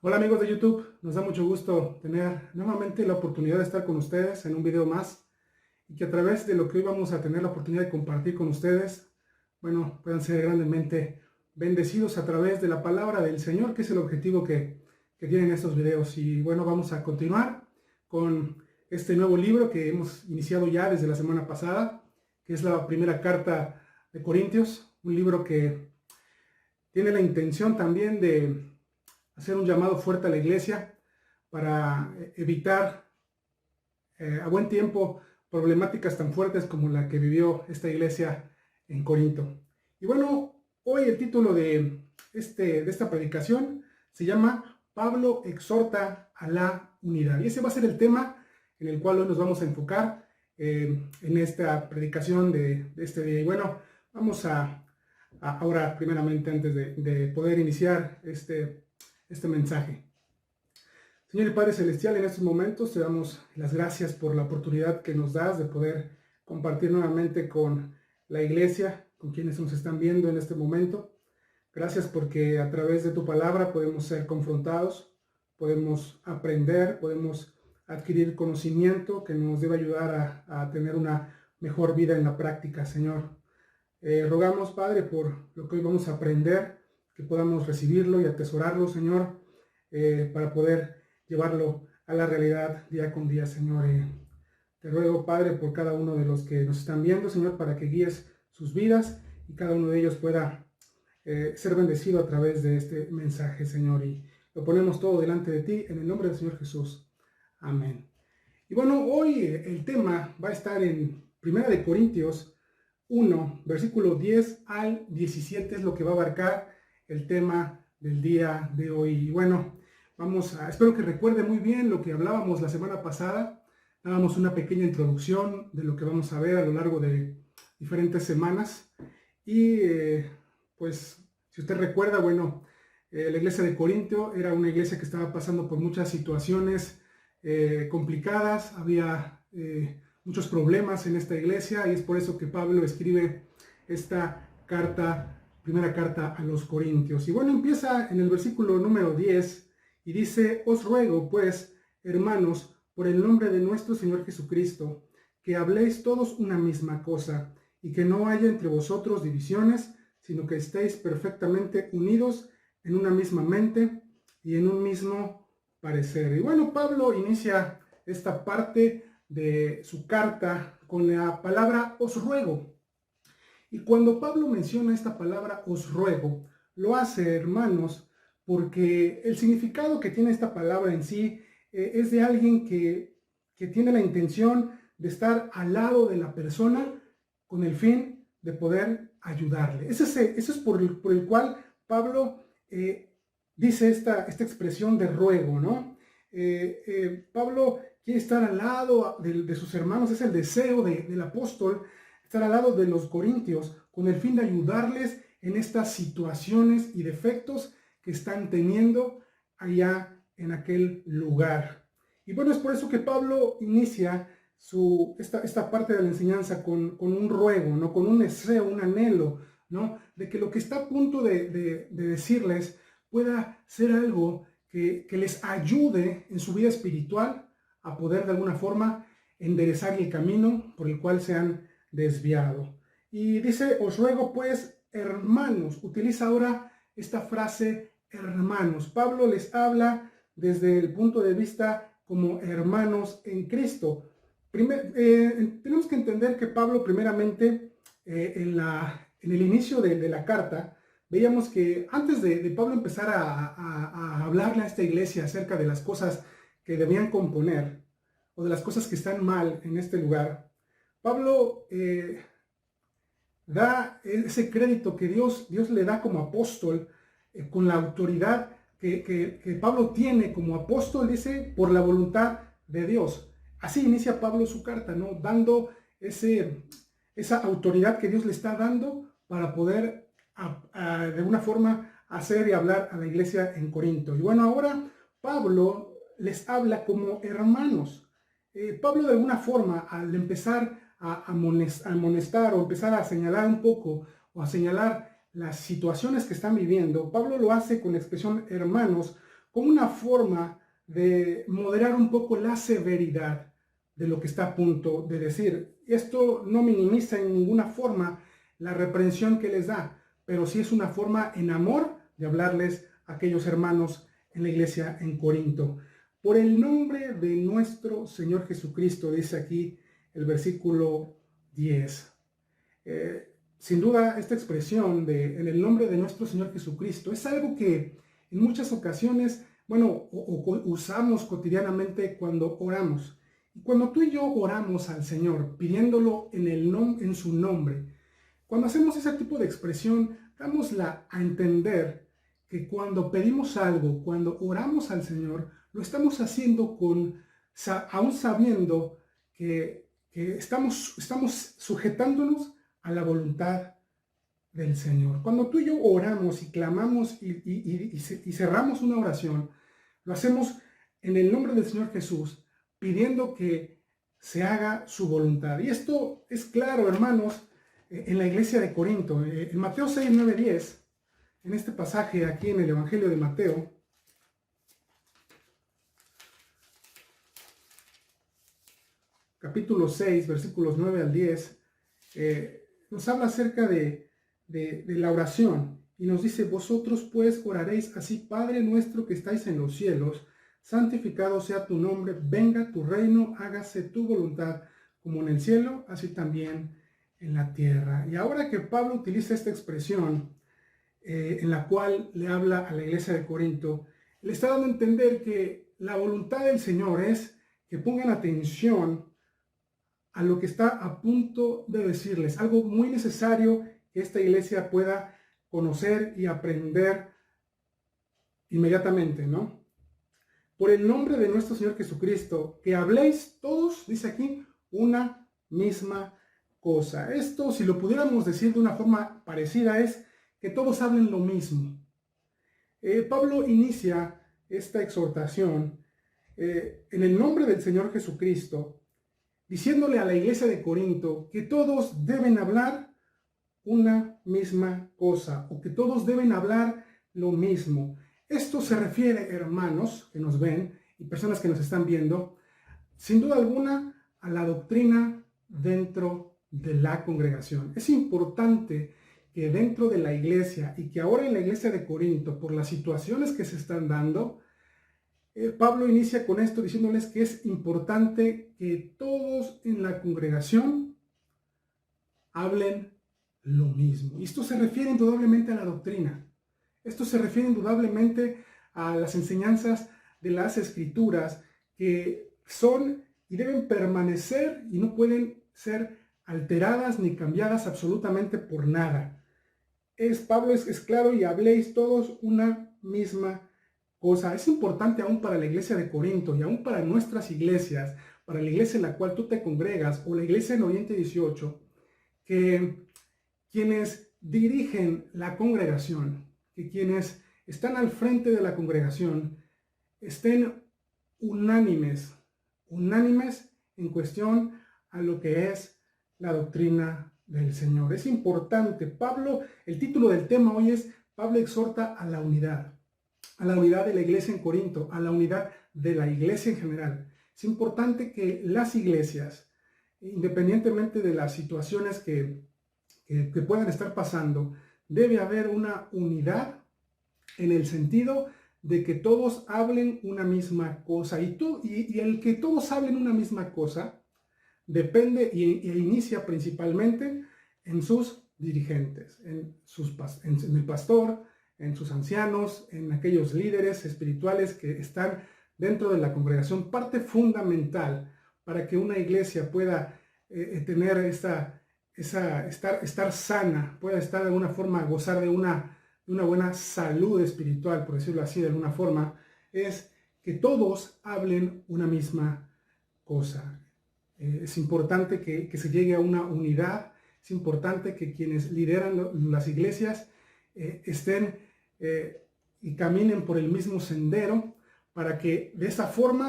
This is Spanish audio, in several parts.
Hola amigos de YouTube, nos da mucho gusto tener nuevamente la oportunidad de estar con ustedes en un video más y que a través de lo que hoy vamos a tener la oportunidad de compartir con ustedes, bueno, puedan ser grandemente bendecidos a través de la palabra del Señor, que es el objetivo que tienen estos videos. Y bueno, vamos a continuar con este nuevo libro que hemos iniciado ya desde la semana pasada, que es la primera carta de Corintios, un libro que tiene la intención también de hacer un llamado fuerte a la iglesia para evitar a buen tiempo problemáticas tan fuertes como la que vivió esta iglesia en Corinto. Y bueno, hoy el título de esta predicación se llama Pablo exhorta a la unidad. Y ese va a ser el tema en el cual hoy nos vamos a enfocar en esta predicación de este día. Y bueno, vamos ahora primeramente antes de poder iniciar este mensaje. Señor y Padre Celestial, en estos momentos te damos las gracias por la oportunidad que nos das de poder compartir nuevamente con la iglesia, con quienes nos están viendo en este momento. Gracias porque a través de tu palabra podemos ser confrontados, podemos aprender, podemos adquirir conocimiento que nos debe ayudar a tener una mejor vida en la práctica, Señor. Rogamos, Padre, por lo que hoy vamos a aprender, que podamos recibirlo y atesorarlo, Señor, para poder llevarlo a la realidad día con día, Señor. Te ruego, Padre, por cada uno de los que nos están viendo, Señor, para que guíes sus vidas y cada uno de ellos pueda ser bendecido a través de este mensaje, Señor. Y lo ponemos todo delante de ti, en el nombre del Señor Jesús. Amén. Y bueno, hoy el tema va a estar en 1 Corintios 1, versículo 10 al 17, es lo que va a abarcar el tema del día de hoy. Y bueno, espero que recuerde muy bien lo que hablábamos la semana pasada. Dábamos una pequeña introducción de lo que vamos a ver a lo largo de diferentes semanas. Y pues, si usted recuerda, bueno, la iglesia de Corinto era una iglesia que estaba pasando por muchas situaciones complicadas. Había muchos problemas en esta iglesia y es por eso que Pablo escribe esta carta, primera carta a los Corintios. Y bueno, empieza en el versículo número 10 y dice: os ruego pues, hermanos, por el nombre de nuestro Señor Jesucristo, que habléis todos una misma cosa y que no haya entre vosotros divisiones, sino que estéis perfectamente unidos en una misma mente y en un mismo parecer. Y bueno, Pablo inicia esta parte de su carta con la palabra os ruego. Y cuando Pablo menciona esta palabra os ruego, lo hace, hermanos, porque el significado que tiene esta palabra en sí es de alguien que tiene la intención de estar al lado de la persona con el fin de poder ayudarle. Eso es por el cual Pablo dice esta expresión de ruego, ¿no? Pablo quiere estar al lado de sus hermanos, es el deseo del apóstol, estar al lado de los corintios con el fin de ayudarles en estas situaciones y defectos que están teniendo allá en aquel lugar. Y bueno, es por eso que Pablo inicia esta parte de la enseñanza con un ruego, ¿no? Con un deseo, un anhelo, ¿no? De que lo que está a punto de decirles pueda ser algo que les ayude en su vida espiritual a poder de alguna forma enderezar el camino por el cual se han desviado. Y dice: os ruego pues, hermanos. Utiliza ahora esta frase hermanos. Pablo les habla desde el punto de vista como hermanos en Cristo. Tenemos que entender que Pablo primeramente en el inicio de la carta veíamos que antes de Pablo empezar a hablarle a esta iglesia acerca de las cosas que debían componer o de las cosas que están mal en este lugar, Pablo da ese crédito que Dios le da como apóstol con la autoridad que Pablo tiene como apóstol, dice, por la voluntad de Dios. Así inicia Pablo su carta, ¿no? Dando esa autoridad que Dios le está dando para poder de alguna forma hacer y hablar a la iglesia en Corinto. Y bueno, ahora Pablo les habla como hermanos. Pablo de alguna forma, al empezar a amonestar o empezar a señalar un poco o a señalar las situaciones que están viviendo, Pablo lo hace con la expresión hermanos como una forma de moderar un poco la severidad de lo que está a punto de decir. Esto no minimiza en ninguna forma la reprensión que les da, pero sí es una forma en amor de hablarles a aquellos hermanos en la iglesia en Corinto. Por el nombre de nuestro Señor Jesucristo, dice aquí el versículo 10. Sin duda, esta expresión de en el nombre de nuestro Señor Jesucristo es algo que en muchas ocasiones, usamos cotidianamente cuando oramos. Y cuando tú y yo oramos al Señor, pidiéndolo en su nombre, cuando hacemos ese tipo de expresión, dámosla a entender que cuando pedimos algo, cuando oramos al Señor, lo estamos haciendo aún sabiendo que estamos sujetándonos a la voluntad del Señor. Cuando tú y yo oramos y clamamos y cerramos una oración, lo hacemos en el nombre del Señor Jesús, pidiendo que se haga su voluntad. Y esto es claro, hermanos, en la iglesia de Corinto. En Mateo 6, 9, 10, en este pasaje aquí en el Evangelio de Mateo, capítulo 6, versículos 9 al 10, nos habla acerca de la oración y nos dice: vosotros pues oraréis así: Padre nuestro que estáis en los cielos, santificado sea tu nombre, venga tu reino, hágase tu voluntad, como en el cielo, así también en la tierra. Y ahora que Pablo utiliza esta expresión, en la cual le habla a la iglesia de Corinto, le está dando a entender que la voluntad del Señor es que pongan atención a lo que está a punto de decirles, algo muy necesario que esta iglesia pueda conocer y aprender inmediatamente, ¿no? Por el nombre de nuestro Señor Jesucristo, que habléis todos, dice aquí, una misma cosa. Esto, si lo pudiéramos decir de una forma parecida, es que todos hablen lo mismo. Pablo inicia esta exhortación en el nombre del Señor Jesucristo, diciéndole a la iglesia de Corinto que todos deben hablar una misma cosa, o que todos deben hablar lo mismo. Esto se refiere, hermanos que nos ven y personas que nos están viendo, sin duda alguna, a la doctrina dentro de la congregación. Es importante que dentro de la iglesia, y que ahora en la iglesia de Corinto, por las situaciones que se están dando, Pablo inicia con esto diciéndoles que es importante que todos en la congregación hablen lo mismo. Y esto se refiere indudablemente a la doctrina. Esto se refiere indudablemente a las enseñanzas de las Escrituras, que son y deben permanecer y no pueden ser alteradas ni cambiadas absolutamente por nada. Pablo es claro: y habléis todos una misma cosa. Es importante aún para la iglesia de Corinto y aún para nuestras iglesias, para la iglesia en la cual tú te congregas o la iglesia en Oriente 18, que quienes dirigen la congregación, que quienes están al frente de la congregación, estén unánimes en cuestión a lo que es la doctrina del Señor. Es importante. Pablo, el título del tema hoy es: Pablo exhorta a la unidad de la iglesia en Corinto, a la unidad de la iglesia en general. Es importante que las iglesias, independientemente de las situaciones que puedan estar pasando, debe haber una unidad en el sentido de que todos hablen una misma cosa. Y el que todos hablen una misma cosa depende e inicia principalmente en sus dirigentes, en el pastor, en sus ancianos, en aquellos líderes espirituales que están dentro de la congregación. Parte fundamental para que una iglesia pueda tener estar sana, pueda estar de alguna forma, gozar de una buena salud espiritual, por decirlo así de alguna forma, es que todos hablen una misma cosa. Es importante que se llegue a una unidad. Es importante que quienes lideran las iglesias estén y caminen por el mismo sendero, para que de esa forma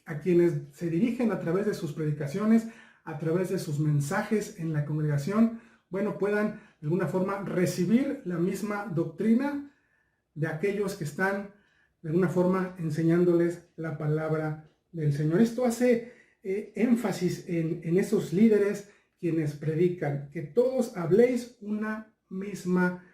a quienes se dirigen a través de sus predicaciones, a través de sus mensajes en la congregación, puedan de alguna forma recibir la misma doctrina de aquellos que están de alguna forma enseñándoles la palabra del Señor. Esto hace énfasis en esos líderes quienes predican, que todos habléis una misma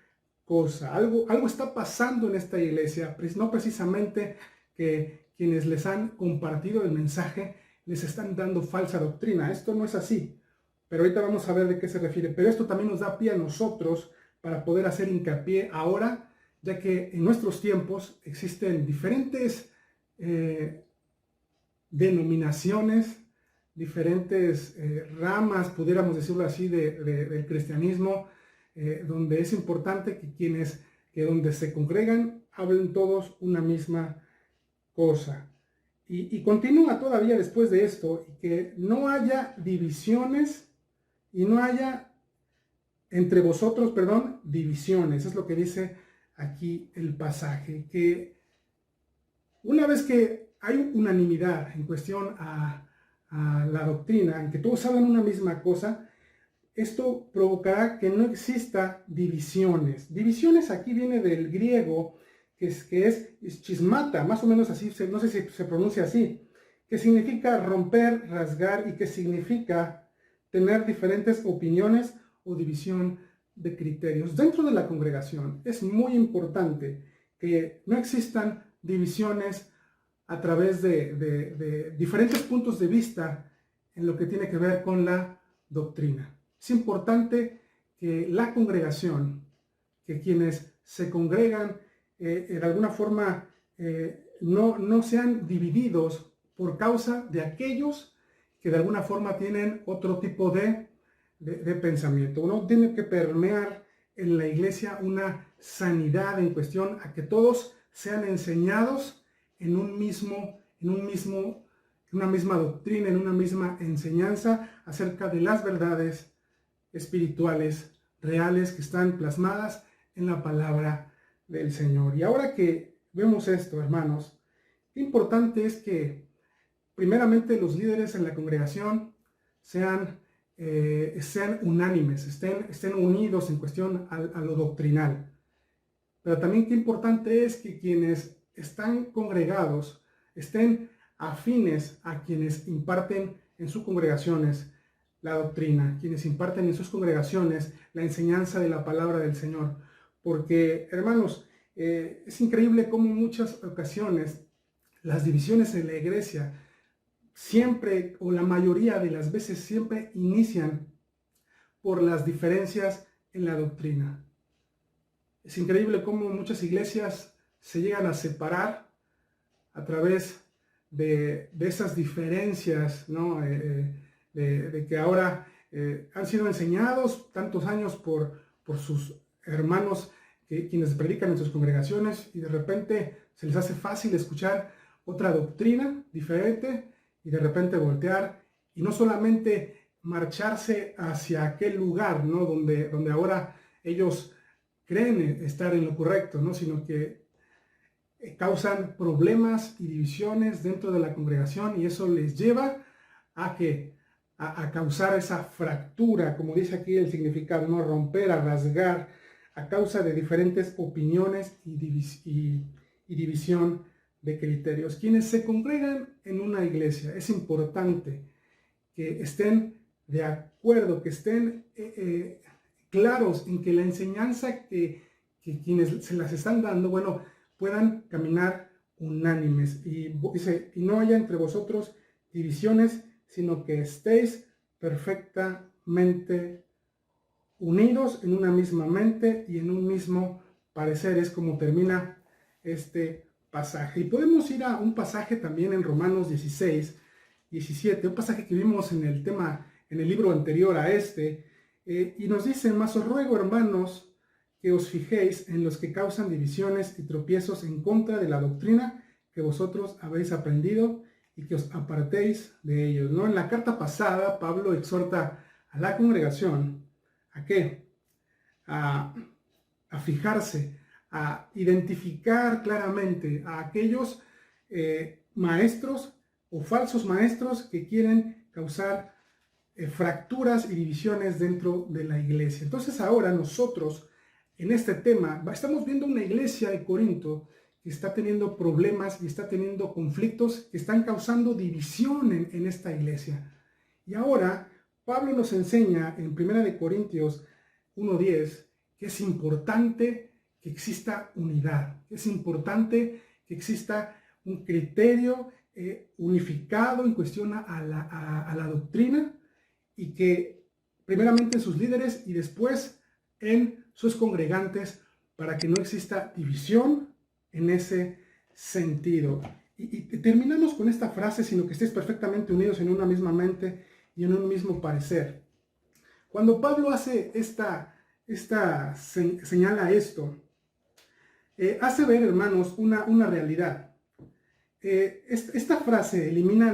cosa. Algo está pasando en esta iglesia, no precisamente que quienes les han compartido el mensaje les están dando falsa doctrina. Esto no es así, pero ahorita vamos a ver de qué se refiere. Pero esto también nos da pie a nosotros para poder hacer hincapié ahora, ya que en nuestros tiempos existen diferentes denominaciones, diferentes ramas, pudiéramos decirlo así, del cristianismo, donde es importante que donde se congregan hablen todos una misma cosa. Y continúa todavía después de esto, y que no haya divisiones y no haya entre vosotros, divisiones. Es lo que dice aquí el pasaje, que una vez que hay unanimidad en cuestión a la doctrina, en que todos hablan una misma cosa, esto provocará que no exista divisiones. Divisiones aquí viene del griego, que es chismata, más o menos así, no sé si se pronuncia así, que significa romper, rasgar, y que significa tener diferentes opiniones o división de criterios. Dentro de la congregación es muy importante que no existan divisiones a través de diferentes puntos de vista en lo que tiene que ver con la doctrina. Es importante que la congregación, que quienes se congregan de alguna forma no sean divididos por causa de aquellos que de alguna forma tienen otro tipo de pensamiento. Uno tiene que permear en la iglesia una sanidad en cuestión a que todos sean enseñados en una misma doctrina, en una misma enseñanza acerca de las verdades espirituales reales que están plasmadas en la palabra del Señor. Y ahora que vemos esto, hermanos, qué importante es que primeramente los líderes en la congregación sean unánimes, estén unidos en cuestión a lo doctrinal. Pero también qué importante es que quienes están congregados estén afines a quienes imparten en sus congregaciones la doctrina, quienes imparten en sus congregaciones la enseñanza de la palabra del Señor. Porque, hermanos, es increíble cómo en muchas ocasiones las divisiones en la iglesia siempre, o la mayoría de las veces, siempre inician por las diferencias en la doctrina. Es increíble cómo muchas iglesias se llegan a separar a través de esas diferencias, ¿no? De que ahora han sido enseñados tantos años por sus hermanos quienes predican en sus congregaciones, y de repente se les hace fácil escuchar otra doctrina diferente y de repente voltear y no solamente marcharse hacia aquel lugar, ¿no? donde ahora ellos creen estar en lo correcto, ¿no? Sino que causan problemas y divisiones dentro de la congregación, y eso les lleva a causar esa fractura, como dice aquí el significado, ¿no? Romper, a rasgar, a causa de diferentes opiniones y división de criterios. Quienes se congregan en una iglesia, es importante que estén de acuerdo, que estén claros en que la enseñanza que quienes se las están dando, bueno, puedan caminar unánimes. Y dice, y no haya entre vosotros divisiones, sino que estéis perfectamente unidos en una misma mente y en un mismo parecer. Es como termina este pasaje. Y podemos ir a un pasaje también en Romanos 16, 17, un pasaje que vimos en el tema, en el libro anterior a este, y nos dice: mas os ruego, hermanos, que os fijéis en los que causan divisiones y tropiezos en contra de la doctrina que vosotros habéis aprendido, y que os apartéis de ellos, ¿no? En la carta pasada, Pablo exhorta a la congregación ¿a qué? A fijarse, a identificar claramente a aquellos maestros o falsos maestros que quieren causar fracturas y divisiones dentro de la iglesia. Entonces ahora nosotros, en este tema, estamos viendo una iglesia de Corinto que está teniendo problemas y está teniendo conflictos que están causando división en esta iglesia. Y ahora Pablo nos enseña en 1 Corintios 1:10 que es importante que exista unidad, que es importante que exista un criterio unificado en cuestión a la doctrina, y que primeramente en sus líderes y después en sus congregantes, para que no exista división en ese sentido. Y terminamos con esta frase: sino que estéis perfectamente unidos en una misma mente y en un mismo parecer. Cuando Pablo hace señala esto, hace ver, hermanos, una realidad. Esta frase elimina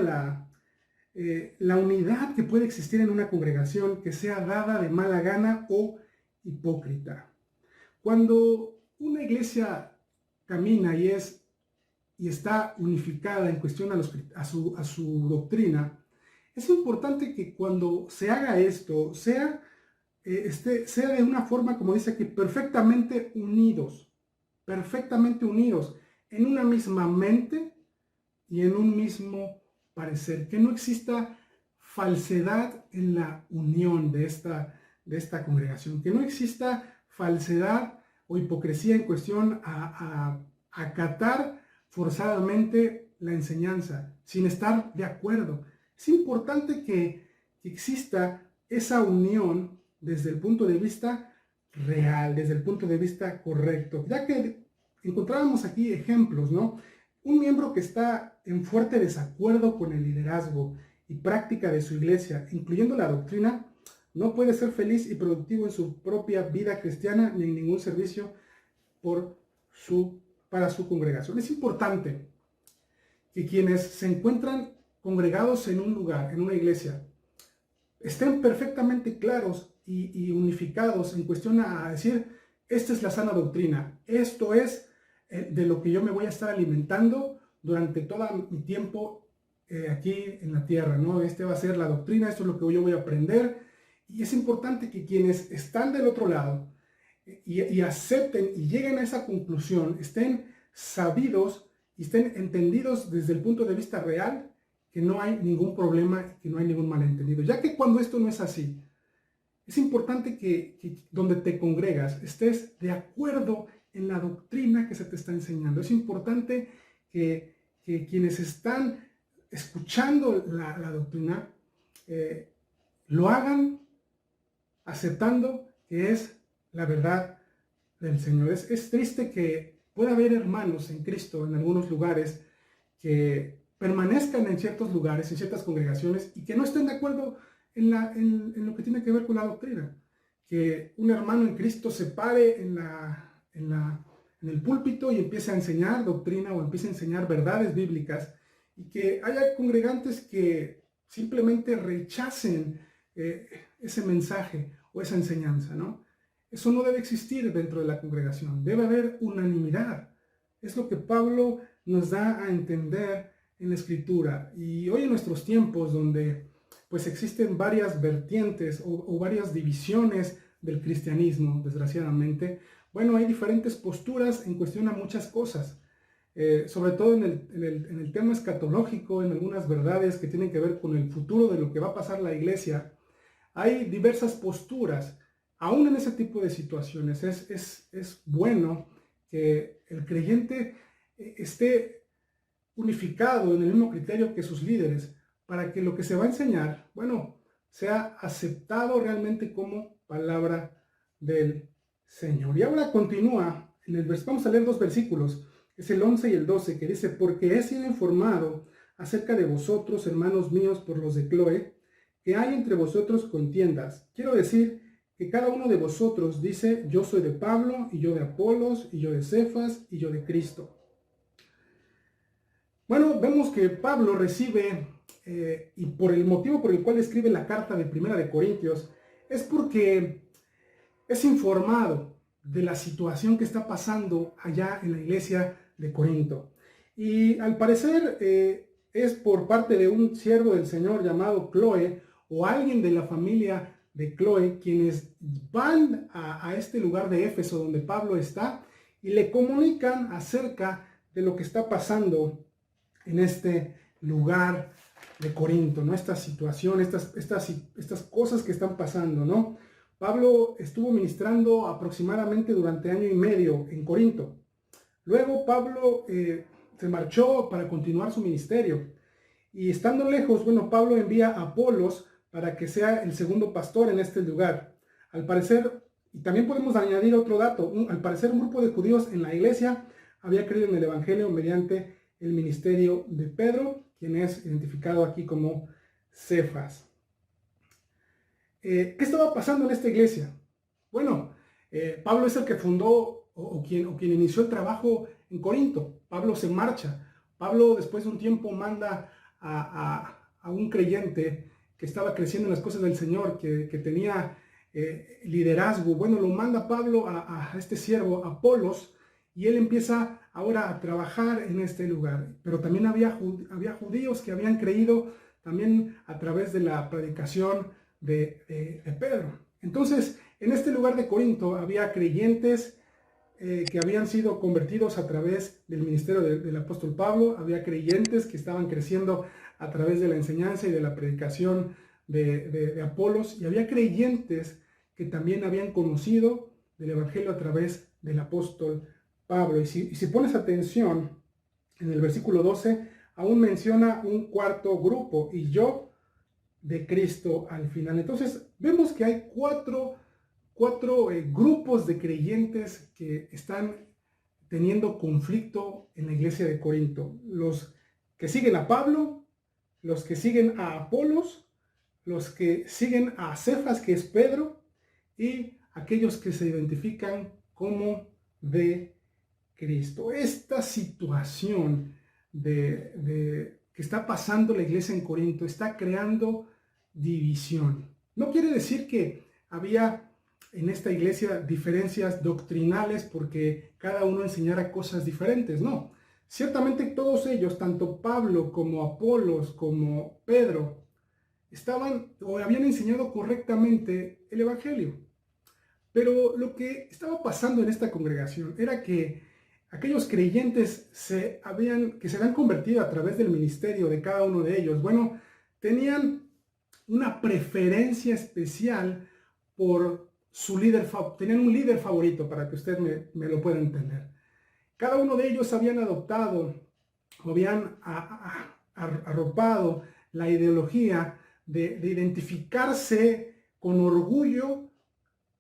la unidad que puede existir en una congregación que sea dada de mala gana o hipócrita. Cuando una iglesia camina y está unificada en cuestión a su doctrina, es importante que cuando se haga esto, sea de una forma, como dice aquí, perfectamente unidos en una misma mente y en un mismo parecer, que no exista falsedad en la unión de esta congregación, que no exista falsedad o hipocresía en cuestión a acatar forzadamente la enseñanza, sin estar de acuerdo. Es importante que exista esa unión desde el punto de vista real, desde el punto de vista correcto, ya que encontrábamos aquí ejemplos, ¿no? Un miembro que está en fuerte desacuerdo con el liderazgo y práctica de su iglesia, incluyendo la doctrina, no puede ser feliz y productivo en su propia vida cristiana ni en ningún servicio para su congregación. Es importante que quienes se encuentran congregados en un lugar, en una iglesia, estén perfectamente claros y unificados en cuestión a decir: esta es la sana doctrina, esto es de lo que yo me voy a estar alimentando durante todo mi tiempo aquí en la tierra, ¿no? Este va a ser la doctrina, esto es lo que yo voy a aprender. Y es importante que quienes están del otro lado y acepten y lleguen a esa conclusión, estén sabidos y estén entendidos desde el punto de vista real, que no hay ningún problema, que no hay ningún malentendido. Ya que cuando esto no es así, es importante que donde te congregas estés de acuerdo en la doctrina que se te está enseñando. Es importante que quienes están escuchando la doctrina lo hagan aceptando que es la verdad del Señor. Es triste que pueda haber hermanos en Cristo en algunos lugares que permanezcan en ciertos lugares, en ciertas congregaciones, y que no estén de acuerdo en lo que tiene que ver con la doctrina. Que un hermano en Cristo se pare en el púlpito y empiece a enseñar doctrina o empiece a enseñar verdades bíblicas, y que haya congregantes que simplemente rechacen ese mensaje o esa enseñanza, ¿no? Eso no debe existir dentro de la congregación. Debe haber unanimidad. Es lo que Pablo nos da a entender en la Escritura. Y hoy en nuestros tiempos, donde pues existen varias vertientes o varias divisiones del cristianismo, desgraciadamente, bueno, hay diferentes posturas en cuestión a muchas cosas. Sobre todo en el tema escatológico, en algunas verdades que tienen que ver con el futuro de lo que va a pasar la iglesia. Hay diversas posturas. Aún en ese tipo de situaciones es bueno que el creyente esté unificado en el mismo criterio que sus líderes, para que lo que se va a enseñar, bueno, sea aceptado realmente como palabra del Señor. Y ahora continúa, vamos a leer dos versículos, es el 11 y el 12, que dice: porque he sido informado acerca de vosotros, hermanos míos, por los de Cloé, que hay entre vosotros contiendas. Quiero decir que cada uno de vosotros dice: yo soy de Pablo, y yo de Apolos, y yo de Cefas, y yo de Cristo. Bueno, vemos que Pablo recibe, y por el motivo por el cual escribe la carta de 1 Corintios, es porque es informado de la situación que está pasando allá en la iglesia de Corinto. Y al parecer es por parte de un siervo del Señor llamado Cloé, o alguien de la familia de Cloé, quienes van a este lugar de Éfeso donde Pablo está y le comunican acerca de lo que está pasando en este lugar de Corinto, ¿no? Esta situación, estas cosas que están pasando, ¿no? Pablo estuvo ministrando aproximadamente durante año y medio en Corinto. Luego Pablo se marchó para continuar su ministerio. Y estando lejos, bueno, Pablo envía a Apolos para que sea el segundo pastor en este lugar. Al parecer, y también podemos añadir otro dato, al parecer un grupo de judíos en la iglesia había creído en el evangelio mediante el ministerio de Pedro, quien es identificado aquí como Cefas. ¿Qué estaba pasando en esta iglesia? Bueno, Pablo es el que fundó o quien inició el trabajo en Corinto. Pablo se marcha. Pablo después de un tiempo manda a un creyente que estaba creciendo en las cosas del Señor, que tenía liderazgo. Bueno, lo manda Pablo a este siervo, Apolos, y él empieza ahora a trabajar en este lugar. Pero también había judíos que habían creído también a través de la predicación de Pedro. Entonces, en este lugar de Corinto había creyentes que habían sido convertidos a través del ministerio del apóstol Pablo, había creyentes que estaban creciendo a través de la enseñanza y de la predicación de Apolos, y había creyentes que también habían conocido del evangelio a través del apóstol Pablo. Y si pones atención, en el versículo 12, aún menciona un cuarto grupo, y yo de Cristo al final. Entonces, vemos que hay cuatro grupos de creyentes que están teniendo conflicto en la iglesia de Corinto. Los que siguen a Pablo, los que siguen a Apolos, los que siguen a Cefas, que es Pedro, y aquellos que se identifican como de Cristo. Esta situación que está pasando la iglesia en Corinto está creando división. No quiere decir que había en esta iglesia diferencias doctrinales porque cada uno enseñara cosas diferentes, no. Ciertamente todos ellos, tanto Pablo como Apolos como Pedro, estaban o habían enseñado correctamente el evangelio. Pero lo que estaba pasando en esta congregación era que aquellos creyentes que se habían convertido a través del ministerio de cada uno de ellos, bueno, tenían una preferencia especial por su líder, tenían un líder favorito, para que usted me lo pueda entender. Cada uno de ellos habían adoptado o habían arropado la ideología de identificarse con orgullo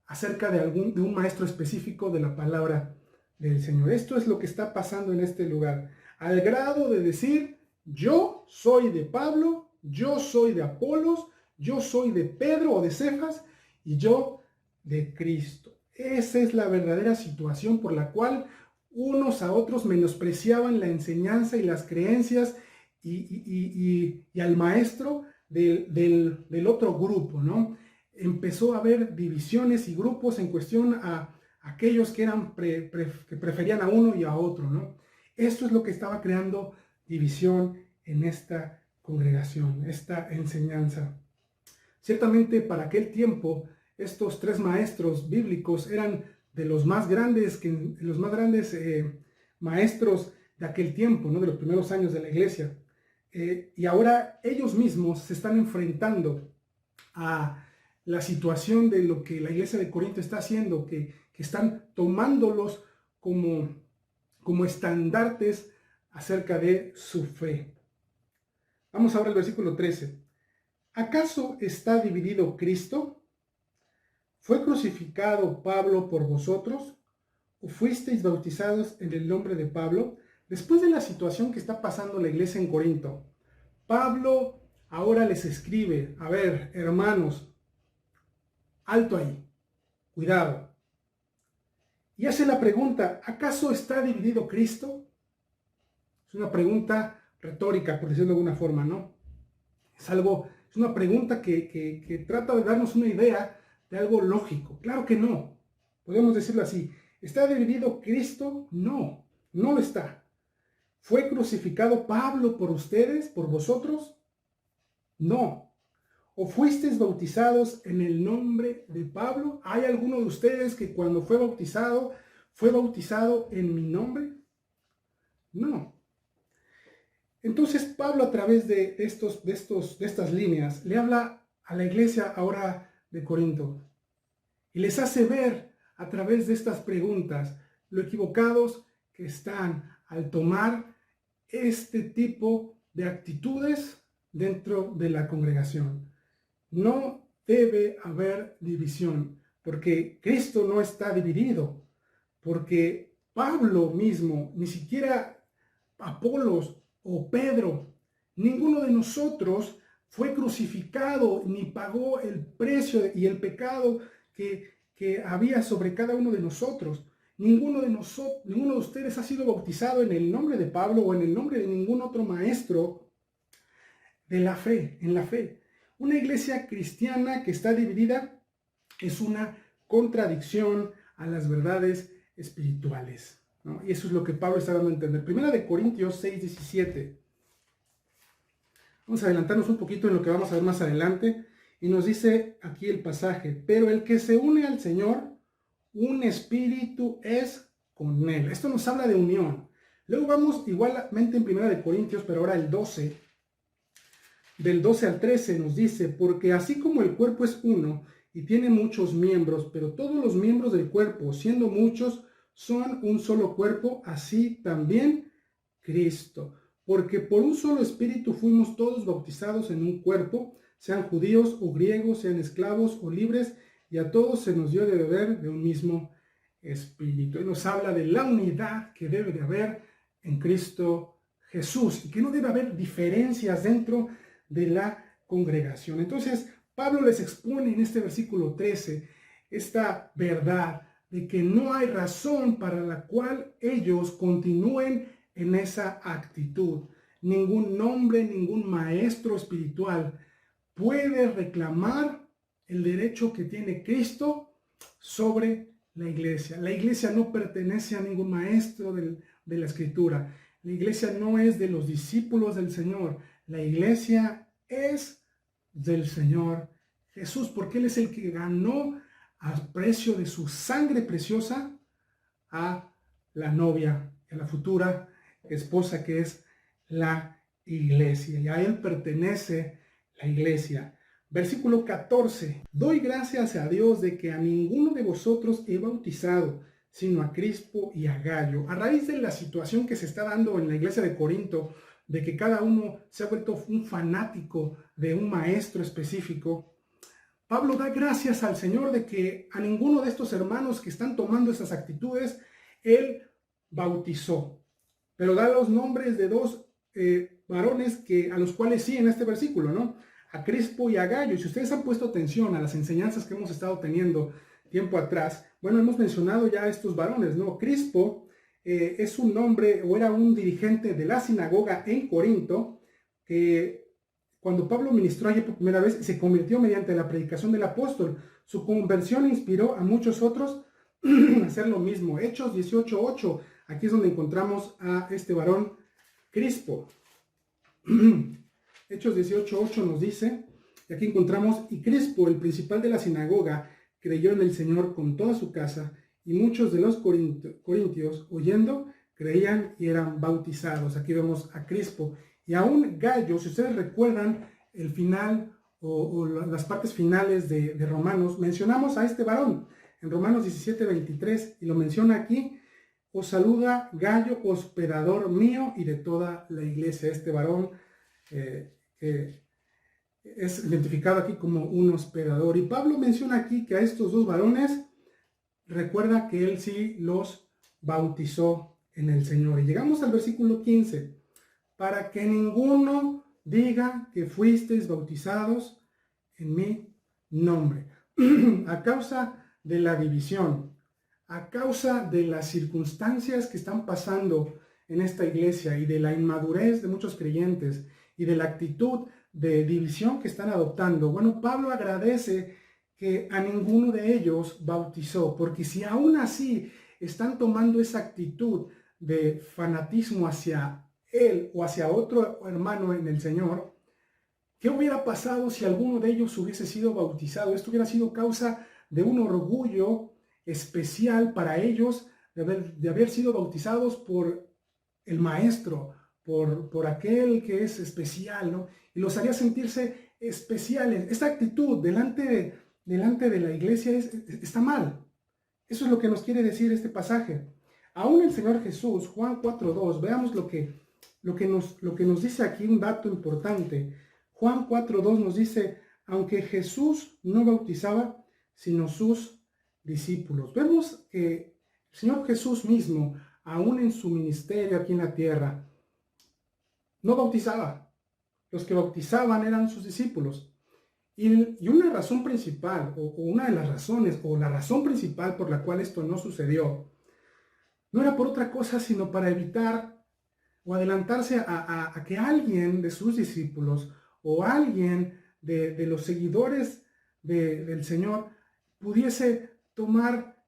acerca de un maestro específico de la palabra del Señor. Esto es lo que está pasando en este lugar, al grado de decir: yo soy de Pablo, yo soy de Apolos, yo soy de Pedro o de Cefas, y yo de Cristo. Esa es la verdadera situación por la cual unos a otros menospreciaban la enseñanza y las creencias y al maestro del otro grupo, ¿no? Empezó a haber divisiones y grupos en cuestión a aquellos que que preferían a uno y a otro, ¿no? Esto es lo que estaba creando división en esta congregación, esta enseñanza. Ciertamente para aquel tiempo estos tres maestros bíblicos eran de los más grandes, maestros de aquel tiempo, ¿no? De los primeros años de la iglesia. Y ahora ellos mismos se están enfrentando a la situación de lo que la iglesia de Corinto está haciendo, que están tomándolos como estandartes acerca de su fe. Vamos ahora al versículo 13. ¿Acaso está dividido Cristo? ¿Fue crucificado Pablo por vosotros? ¿O fuisteis bautizados en el nombre de Pablo? Después de la situación que está pasando la iglesia en Corinto, Pablo ahora les escribe: a ver, hermanos, alto ahí, cuidado. Y hace la pregunta: ¿acaso está dividido Cristo? Es una pregunta retórica, por decirlo de alguna forma, ¿no? Es una pregunta que trata de darnos una idea de algo lógico. Claro que no. Podemos decirlo así. ¿Está dividido Cristo? No, no lo está. ¿Fue crucificado Pablo por ustedes, por vosotros? No. ¿O fuisteis bautizados en el nombre de Pablo? ¿Hay alguno de ustedes que cuando fue bautizado en mi nombre? No. Entonces Pablo, a través de estas líneas, le habla a la iglesia ahora de Corinto y les hace ver a través de estas preguntas lo equivocados que están al tomar este tipo de actitudes dentro de la congregación. No debe haber división, porque Cristo no está dividido, porque Pablo mismo, ni siquiera Apolos o Pedro, ninguno de nosotros fue crucificado ni pagó el precio y el pecado que había sobre cada uno de nosotros. Ninguno de ustedes ha sido bautizado en el nombre de Pablo o en el nombre de ningún otro maestro de la fe, en la fe. Una iglesia cristiana que está dividida es una contradicción a las verdades espirituales, ¿no? Y eso es lo que Pablo está dando a entender. Primera de Corintios 6:17. Vamos a adelantarnos un poquito en lo que vamos a ver más adelante. Y nos dice aquí el pasaje: pero el que se une al Señor, un espíritu es con él. Esto nos habla de unión. Luego vamos igualmente en Primera de Corintios, pero ahora el 12. Del 12 al 13 nos dice: porque así como el cuerpo es uno y tiene muchos miembros, pero todos los miembros del cuerpo, siendo muchos, son un solo cuerpo, así también Cristo. Porque por un solo espíritu fuimos todos bautizados en un cuerpo, sean judíos o griegos, sean esclavos o libres, y a todos se nos dio de beber de un mismo espíritu. Y nos habla de la unidad que debe de haber en Cristo Jesús y que no debe haber diferencias dentro de la congregación. Entonces, Pablo les expone en este versículo 13 esta verdad de que no hay razón para la cual ellos continúen en esa actitud. Ningún hombre, ningún maestro espiritual puede reclamar el derecho que tiene Cristo sobre la iglesia. La iglesia no pertenece a ningún maestro de la Escritura. La iglesia no es de los discípulos del Señor. La iglesia es del Señor Jesús, porque Él es el que ganó a precio de su sangre preciosa a la novia, a la futura esposa, que es la iglesia. Y a Él pertenece la iglesia. Versículo 14. Doy gracias a Dios de que a ninguno de vosotros he bautizado, sino a Crispo y a Gayo. A raíz de la situación que se está dando en la iglesia de Corinto, de que cada uno se ha vuelto un fanático de un maestro específico, Pablo da gracias al Señor de que a ninguno de estos hermanos que están tomando esas actitudes, él bautizó. Pero da los nombres de dos varones a los cuales sí en este versículo, ¿no? A Crispo y a Gayo. Y si ustedes han puesto atención a las enseñanzas que hemos estado teniendo tiempo atrás, bueno, hemos mencionado ya a estos varones, ¿no? Crispo es un nombre o era un dirigente de la sinagoga en Corinto que cuando Pablo ministró allí por primera vez se convirtió mediante la predicación del apóstol. Su conversión inspiró a muchos otros a hacer lo mismo. Hechos 18:8, aquí es donde encontramos a este varón Crispo. Hechos 18:8 nos dice, y aquí encontramos: y Crispo, el principal de la sinagoga, creyó en el Señor con toda su casa, y muchos de los corintios, oyendo, creían y eran bautizados. Aquí vemos a Crispo. Y aún Gayo, si ustedes recuerdan el final o las partes finales de Romanos, mencionamos a este varón en Romanos 17:23, y lo menciona aquí: os saluda Gayo, hospedador mío y de toda la iglesia. Este varón que es identificado aquí como un hospedador. Y Pablo menciona aquí que a estos dos varones, recuerda que él sí los bautizó en el Señor. Y llegamos al versículo 15. Para que ninguno diga que fuisteis bautizados en mi nombre. A causa de la división, a causa de las circunstancias que están pasando en esta iglesia y de la inmadurez de muchos creyentes y de la actitud de división que están adoptando, bueno, Pablo agradece que a ninguno de ellos bautizó, porque si aún así están tomando esa actitud de fanatismo hacia él o hacia otro hermano en el Señor, ¿qué hubiera pasado si alguno de ellos hubiese sido bautizado? Esto hubiera sido causa de un orgullo especial para ellos de haber sido bautizados por el maestro, por aquel que es especial, ¿no? Y los haría sentirse especiales. Esta actitud delante de la iglesia está mal. Eso es lo que nos quiere decir este pasaje. Aún el Señor Jesús, Juan 4:2, veamos lo que nos dice aquí, un dato importante. Juan 4:2 nos dice, aunque Jesús no bautizaba, sino sus discípulos. Vemos que el Señor Jesús mismo, aún en su ministerio aquí en la tierra, no bautizaba. Los que bautizaban eran sus discípulos. Y una razón principal, o una de las razones, o la razón principal por la cual esto no sucedió, no era por otra cosa, sino para evitar o adelantarse a que alguien de sus discípulos o alguien de los seguidores del Señor pudiese tomar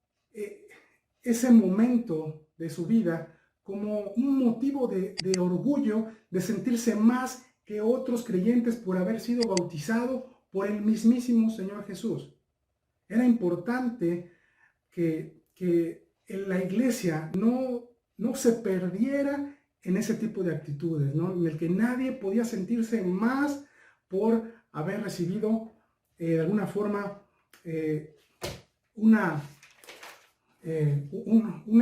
ese momento de su vida como un motivo de orgullo, de sentirse más que otros creyentes por haber sido bautizado por el mismísimo Señor Jesús. Era importante que en la iglesia no se perdiera en ese tipo de actitudes, ¿no? En el que nadie podía sentirse más por haber recibido de alguna forma un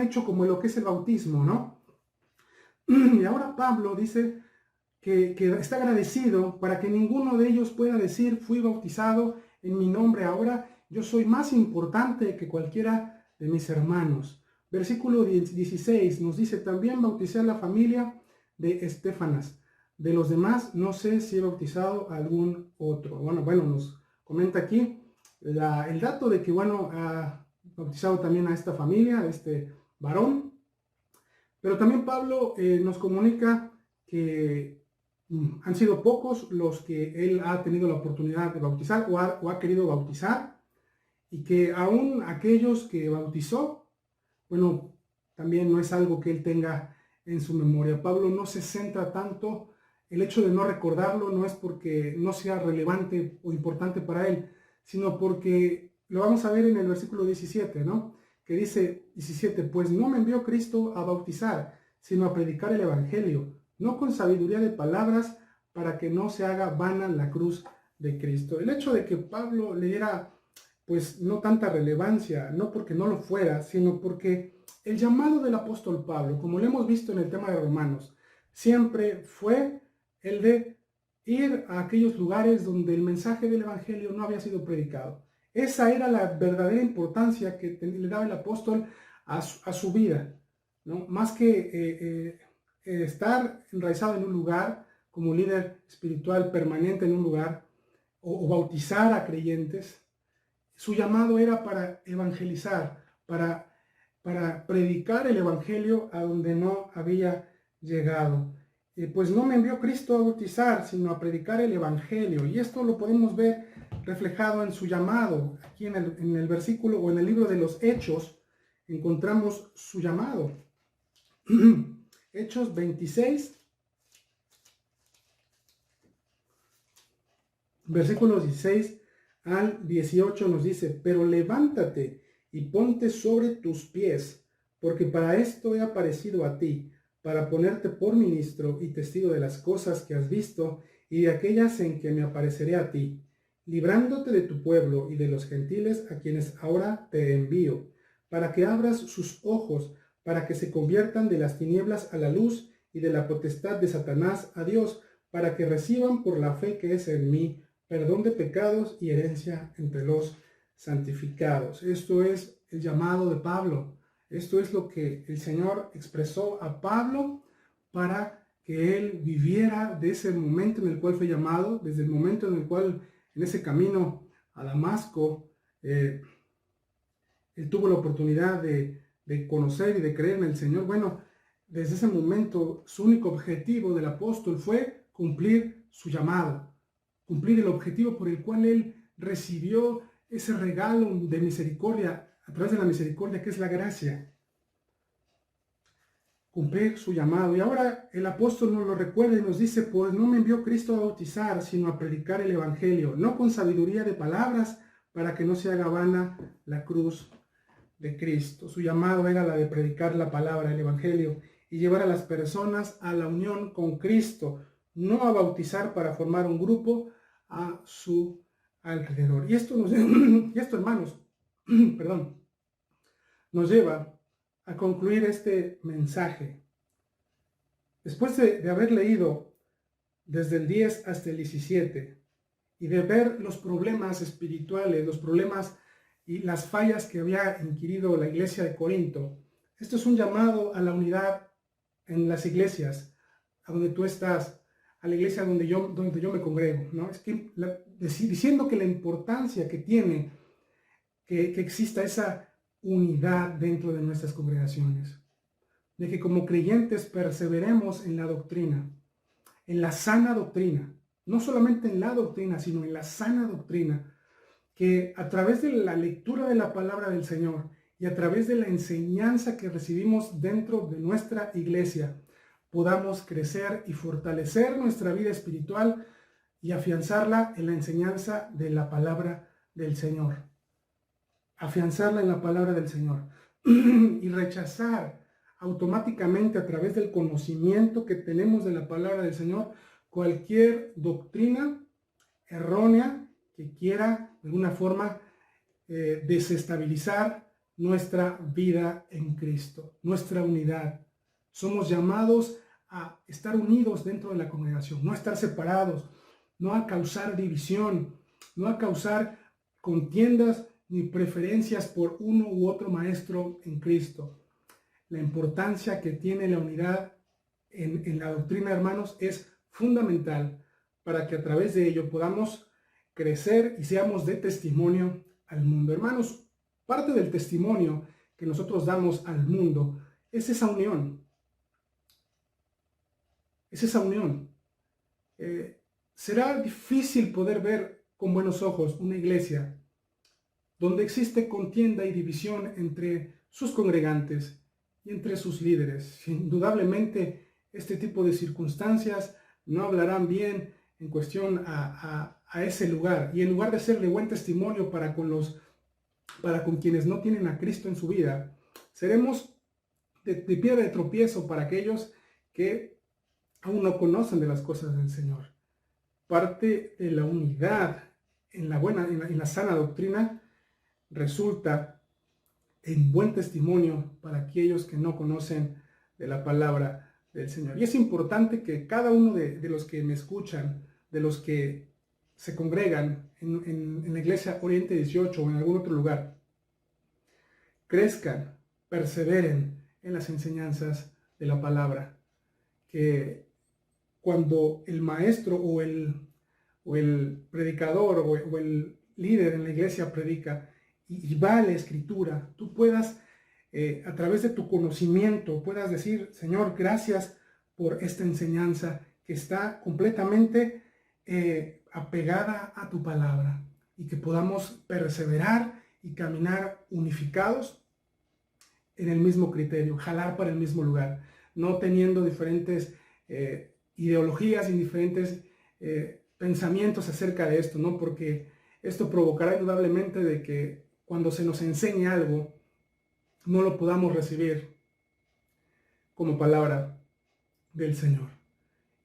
hecho como lo que es el bautismo, ¿no? Y ahora Pablo dice que está agradecido para que ninguno de ellos pueda decir, fui bautizado en mi nombre, ahora yo soy más importante que cualquiera de mis hermanos. Versículo 16 nos dice, también bauticé a la familia de Estéfanas. De los demás no sé si he bautizado a algún otro. Bueno, nos comenta aquí el dato de que, ha bautizado también a esta familia, a este varón. Pero también Pablo nos comunica que han sido pocos los que él ha tenido la oportunidad de bautizar o ha querido bautizar, y que aún aquellos que bautizó, también no es algo que él tenga en su memoria. Pablo no se centra tanto, el hecho de no recordarlo no es porque no sea relevante o importante para él, sino porque lo vamos a ver en el versículo 17, ¿no? Que dice 17, pues no me envió Cristo a bautizar, sino a predicar el evangelio, no con sabiduría de palabras, para que no se haga vana la cruz de Cristo. El hecho de que Pablo le diera no tanta relevancia, no porque no lo fuera, sino porque el llamado del apóstol Pablo, como lo hemos visto en el tema de Romanos, siempre fue el de ir a aquellos lugares donde el mensaje del evangelio no había sido predicado. Esa era la verdadera importancia que le daba el apóstol a su vida, ¿no? Más que estar enraizado en un lugar como líder espiritual permanente en un lugar o bautizar a creyentes. Su llamado era para evangelizar, para predicar el evangelio a donde no había llegado. Pues no me envió Cristo a bautizar, sino a predicar el evangelio. Y esto lo podemos ver reflejado en su llamado. Aquí en el versículo o en el libro de los Hechos encontramos su llamado. Hechos 26, versículos 16 al 18 nos dice, pero levántate y ponte sobre tus pies, porque para esto he aparecido a ti, para ponerte por ministro y testigo de las cosas que has visto y de aquellas en que me apareceré a ti, librándote de tu pueblo y de los gentiles a quienes ahora te envío, para que abras sus ojos, para que se conviertan de las tinieblas a la luz y de la potestad de Satanás a Dios, para que reciban por la fe que es en mí perdón de pecados y herencia entre los santificados. Esto es el llamado de Pablo. Esto es lo que el Señor expresó a Pablo para que él viviera de ese momento en el cual fue llamado, desde el momento en el cual en ese camino a Damasco, él tuvo la oportunidad de conocer y de creer en el Señor. Desde ese momento su único objetivo del apóstol fue cumplir su llamado, cumplir el objetivo por el cual él recibió ese regalo de misericordia, a través de la misericordia que es la gracia. Cumplir su llamado. Y ahora el apóstol nos lo recuerda y nos dice, pues no me envió Cristo a bautizar, sino a predicar el evangelio, no con sabiduría de palabras, para que no se haga vana la cruz de Cristo. Su llamado era la de predicar la palabra, el evangelio. y llevar a las personas a la unión con Cristo, no a bautizar para formar un grupo a su alrededor. Y esto, hermanos, perdón, nos lleva a concluir este mensaje. Después de haber leído desde el 10 hasta el 17 y de ver los problemas espirituales, los problemas y las fallas que había inquirido la iglesia de Corinto, esto es un llamado a la unidad en las iglesias, a donde tú estás, a la iglesia donde yo me congrego, ¿no? Es que diciendo que la importancia que tiene que exista esa unidad dentro de nuestras congregaciones, de que como creyentes perseveremos en la doctrina, en la sana doctrina, no solamente en la doctrina, sino en la sana doctrina, que a través de la lectura de la palabra del Señor y a través de la enseñanza que recibimos dentro de nuestra iglesia, podamos crecer y fortalecer nuestra vida espiritual y afianzarla en la enseñanza de la palabra del Señor. Afianzarla en la palabra del Señor y rechazar automáticamente a través del conocimiento que tenemos de la palabra del Señor cualquier doctrina errónea que quiera de alguna forma desestabilizar nuestra vida en Cristo, nuestra unidad. Somos llamados a estar unidos dentro de la congregación, no a estar separados, no a causar división, no a causar contiendas ni preferencias por uno u otro maestro en Cristo. La importancia que tiene la unidad en la doctrina, hermanos, es fundamental para que a través de ello podamos crecer y seamos de testimonio al mundo. Hermanos, parte del testimonio que nosotros damos al mundo es esa unión. Es esa unión. Será difícil poder ver con buenos ojos una iglesia donde existe contienda y división entre sus congregantes y entre sus líderes. Indudablemente, este tipo de circunstancias no hablarán bien en cuestión a ese lugar. Y en lugar de ser de buen testimonio para con quienes no tienen a Cristo en su vida, seremos de piedra de tropiezo para aquellos que aún no conocen de las cosas del Señor. Parte de la unidad en la sana doctrina resulta en buen testimonio para aquellos que no conocen de la palabra del Señor. Y es importante que cada uno de los que me escuchan, de los que se congregan en la iglesia Oriente 18 o en algún otro lugar, crezcan, perseveren en las enseñanzas de la palabra. Que cuando el maestro o el predicador o el líder en la iglesia predica y va a la escritura, tú puedas a través de tu conocimiento puedas decir: Señor, gracias por esta enseñanza que está completamente apegada a tu palabra, y que podamos perseverar y caminar unificados en el mismo criterio, jalar para el mismo lugar, no teniendo diferentes ideologías y diferentes pensamientos acerca de esto, ¿no? Porque esto provocará indudablemente de que cuando se nos enseñe algo, no lo podamos recibir como palabra del Señor.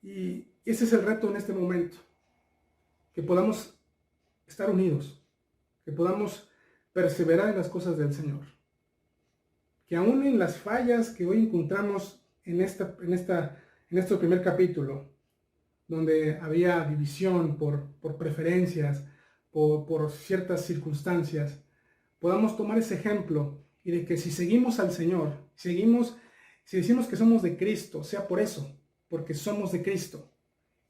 Y ese es el reto en este momento, que podamos estar unidos, que podamos perseverar en las cosas del Señor, que aún en las fallas que hoy encontramos en este primer capítulo, donde había división por preferencias, por ciertas circunstancias, podamos tomar ese ejemplo y de que si seguimos al Señor, si decimos que somos de Cristo, sea por eso, porque somos de Cristo,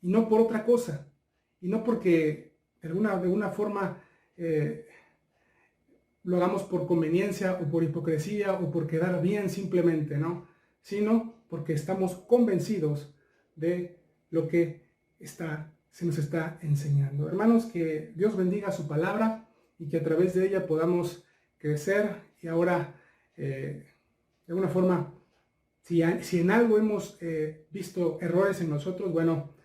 y no por otra cosa, y no porque de alguna forma lo hagamos por conveniencia o por hipocresía o por quedar bien simplemente, ¿no? Sino porque estamos convencidos de lo que se nos está enseñando. Hermanos, que Dios bendiga su palabra y que a través de ella podamos crecer. Y ahora, de alguna forma, si en algo hemos visto errores en nosotros, bueno,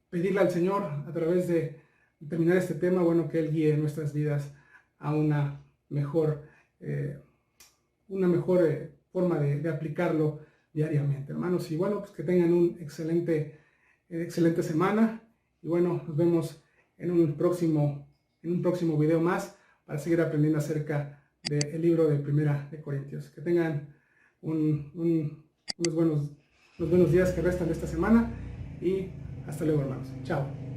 pedirle al Señor a través de terminar este tema, bueno, que Él guíe nuestras vidas a una mejor forma de aplicarlo diariamente, hermanos. Y bueno, pues que tengan un excelente semana. Y bueno, nos vemos en un próximo video más para seguir aprendiendo acerca del libro de Primera de Corintios. Que tengan unos buenos días que restan de esta semana y hasta luego, hermanos. Chao.